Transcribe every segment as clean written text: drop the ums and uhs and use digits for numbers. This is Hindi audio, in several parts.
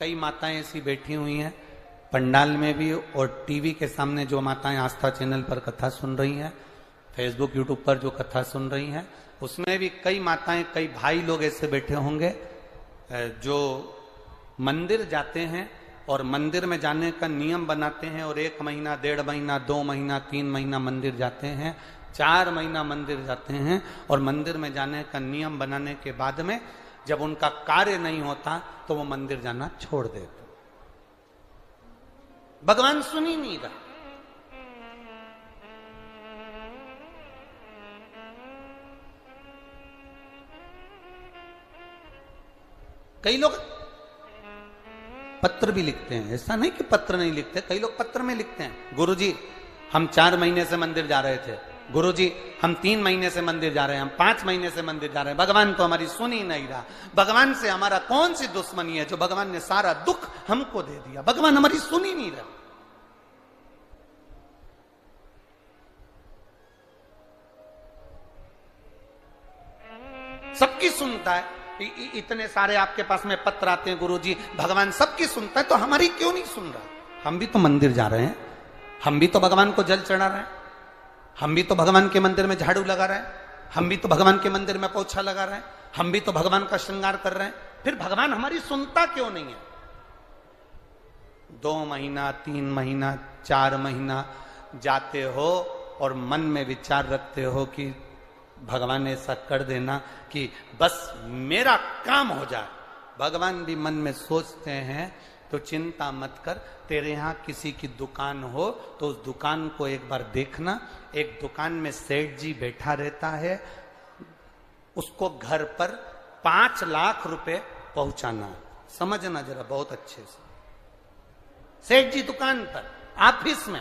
कई माताएं ऐसी बैठी हुई हैं पंडाल में भी और टीवी के सामने जो माताएं आस्था चैनल पर कथा सुन रही हैं, फेसबुक यूट्यूब पर जो कथा सुन रही हैं, उसमें भी कई माताएं कई भाई लोग ऐसे बैठे होंगे जो मंदिर जाते हैं और मंदिर में जाने का नियम बनाते हैं और 1 महीना 1.5 महीना 2 महीना 3 महीना मंदिर जाते हैं, 4 महीना मंदिर जाते हैं और मंदिर में जाने का नियम बनाने के बाद में जब उनका कार्य नहीं होता तो वो मंदिर जाना छोड़ देते। भगवान सुन ही नहीं रहा। कई लोग पत्र भी लिखते हैं, ऐसा नहीं कि पत्र नहीं लिखते, कई लोग पत्र में लिखते हैं, गुरुजी हम 4 महीने से मंदिर जा रहे थे, गुरुजी हम 3 महीने से मंदिर जा रहे हैं, हम 5 महीने से मंदिर जा रहे हैं, भगवान तो हमारी सुन ही नहीं रहा। भगवान से हमारा कौन सी दुश्मनी है जो भगवान ने सारा दुख हमको दे दिया, भगवान हमारी सुन ही नहीं रहा। सबकी सुनता है, इतने सारे आपके पास में पत्र आते हैं, गुरुजी भगवान सबकी सुनता है तो हमारी क्यों नहीं सुन रहा? हम भी तो मंदिर जा रहे हैं, हम भी तो भगवान को जल चढ़ा रहे हैं, हम भी तो भगवान के मंदिर में झाड़ू लगा रहे हैं, हम भी तो भगवान के मंदिर में पोछा लगा रहे हैं, हम भी तो भगवान का श्रृंगार कर रहे हैं, फिर भगवान हमारी सुनता क्यों नहीं है? 2 महीना 3 महीना 4 महीना जाते हो और मन में विचार रखते हो कि भगवान ऐसा कर देना कि बस मेरा काम हो जाए। भगवान भी मन में सोचते हैं तो चिंता मत कर, तेरे यहां किसी की दुकान हो तो उस दुकान को एक बार देखना। एक दुकान में सेठ जी बैठा रहता है, उसको घर पर 5 लाख रुपए पहुंचाना। समझना जरा बहुत अच्छे से, सेठ जी दुकान पर ऑफिस में,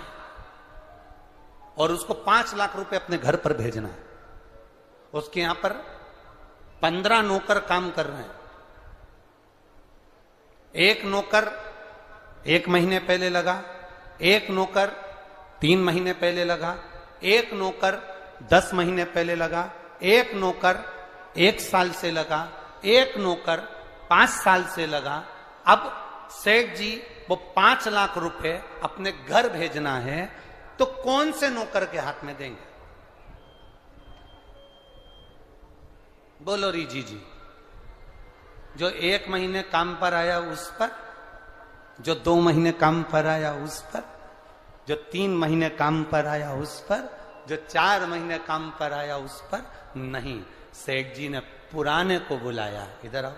और उसको 5 लाख रुपए अपने घर पर भेजना है। उसके यहां पर 15 नौकर काम कर रहे हैं। एक नौकर 1 महीने पहले लगा, एक नौकर 3 महीने पहले लगा, एक नौकर 10 महीने पहले लगा, एक नौकर 1 साल से लगा, एक नौकर 5 साल से लगा। अब सेठ जी वो 5 लाख रुपए अपने घर भेजना है तो कौन से नौकर के हाथ में देंगे? बोलो रीजी जी। जो 1 महीने काम पर आया उस पर, जो 2 महीने काम पर आया उस पर, जो 3 महीने काम पर आया उस पर, जो 4 महीने काम पर आया उस पर नहीं। सेठ जी ने पुराने को बुलाया, इधर आओ,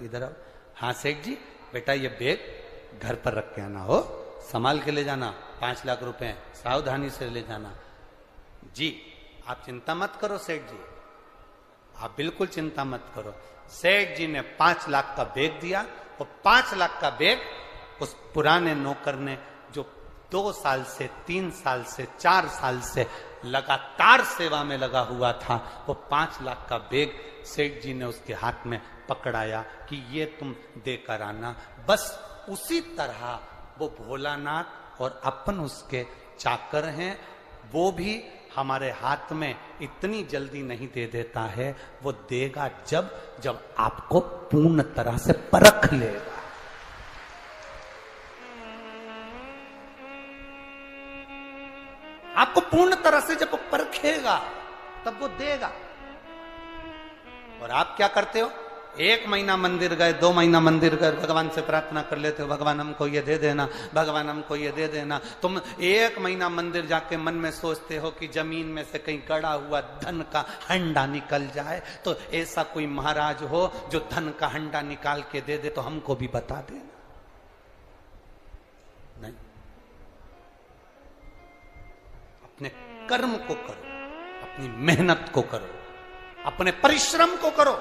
इधर आओ। हाँ सेठ जी, बेटा ये बैग घर पर रख के आना, हो संभाल के ले जाना, 5 लाख रुपए सावधानी से ले जाना। जी आप चिंता मत करो सेठ जी, आप बिल्कुल चिंता मत करो। सेठ जी ने 5 लाख का बैग दिया और 5 लाख का बैग उस पुराने नौकर ने जो 2 साल से 3 साल से 4 साल से लगातार सेवा में लगा हुआ था, वो 5 लाख का बैग सेठ जी ने उसके हाथ में पकड़ाया कि ये तुम देकर आना। बस उसी तरह वो भोलानाथ और अपन उसके चाकर हैं, वो भी हमारे हाथ में इतनी जल्दी नहीं दे देता है, वो देगा जब जब आपको पूर्ण तरह से परख लेगा। आपको पूर्ण तरह से जब वो परखेगा तब वो देगा। और आप क्या करते हो? 1 महीना मंदिर गए, 2 महीना मंदिर गए, भगवान से प्रार्थना कर लेते हो, भगवान हमको ये दे देना, भगवान हमको ये दे देना। तुम 1 महीना मंदिर जाके मन में सोचते हो कि जमीन में से कहीं गड़ा हुआ धन का हंडा निकल जाए, तो ऐसा कोई महाराज हो जो धन का हंडा निकाल के दे दे तो हमको भी बता देना। नहीं, अपने कर्म को करो, अपनी मेहनत को करो, अपने परिश्रम को करो।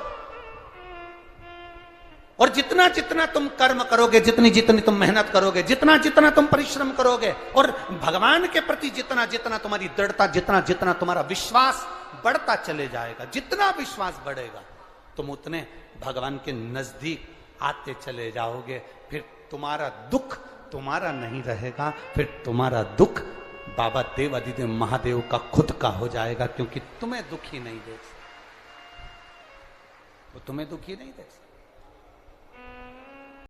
और जितना जितना तुम कर्म करोगे, जितनी जितनी तुम मेहनत करोगे, जितना जितना तुम परिश्रम करोगे, और भगवान के प्रति जितना जितना तुम्हारी दृढ़ता, जितना जितना तुम्हारा विश्वास बढ़ता चले जाएगा, जितना विश्वास बढ़ेगा तुम उतने भगवान के नजदीक आते चले जाओगे। फिर तुम्हारा दुख तुम्हारा नहीं रहेगा, फिर तुम्हारा दुख बाबा देव अधिदेव महादेव का खुद का हो जाएगा, क्योंकि तुम्हें दुखी नहीं देख सकते, वो तुम्हें दुखी नहीं देख सकते।